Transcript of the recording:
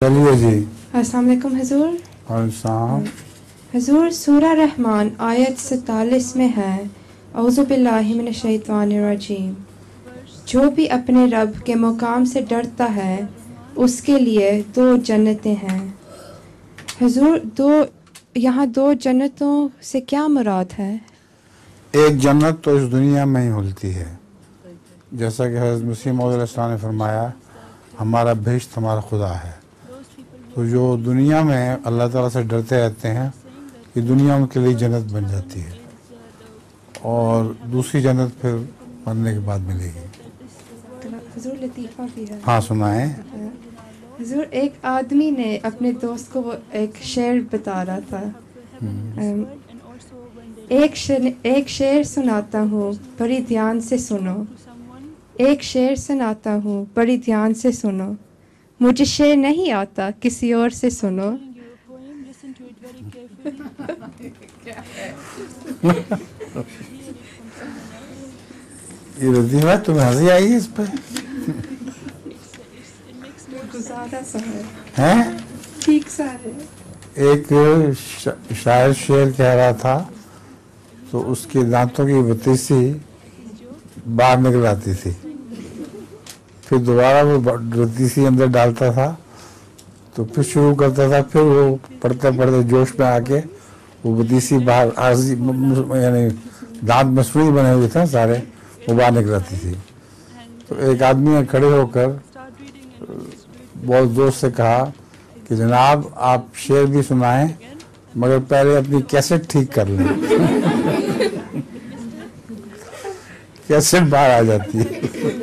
चलिए जी। अस्सलाम वालेकुम हुजूर। और साहब हुजूर सूरा रहमान आयत 47 में है, औज़ु बिल्लाहि मिनश शैतानिर रजीम, जो भी अपने रब के मुकाम से डरता है उसके लिए दो जन्नतें हैं। हुजूर यहाँ दो जन्नतों से क्या मुराद है? एक जन्नत तो इस दुनिया में ही मिलती है, जैसा कि हज़रत मसीह मौऊद अलैहिस्सलाम ने फरमाया, हमारा बेहश्त हमारा खुदा है। तो जो दुनिया में अल्लाह ताला से डरते रहते हैं, ये दुनिया उनके लिए जन्नत बन जाती है, और दूसरी जन्नत फिर मरने के बाद मिलेगी। हुजूर लतीफ़ा भी है। हाँ, सुनाए। हुजूर, एक आदमी ने अपने दोस्त को वो एक शेर बता रहा था। एक शेर सुनाता हूँ, बड़ी ध्यान से सुनो। एक शेर सुनाता हूँ, बड़ी ध्यान से सुनो। मुझे शेर नहीं आता, किसी और से सुनो। ये लतीफ़ा तुम्हें हंसी आई है इस पर? गुजारा सा है, हैं? ठीक सा है। एक शायर शेर कह रहा था, तो उसके दांतों की बत्तीसी बाहर निकल आती थी, फिर दोबारा वो बत्तीसी अंदर डालता था, तो फिर शुरू करता था, फिर वो पढ़ते पढ़ते जोश में आके वो बत्तीसी बाहर, यानी दांत मसनूई बने हुए थे सारे, वो बाहर निकल आती थी। तो एक आदमी ने खड़े होकर बहुत जोर से कहा कि जनाब, आप शेर भी सुनाएं, मगर पहले अपनी कैसेट ठीक कर लें। कैसेट बाहर आ जाती है।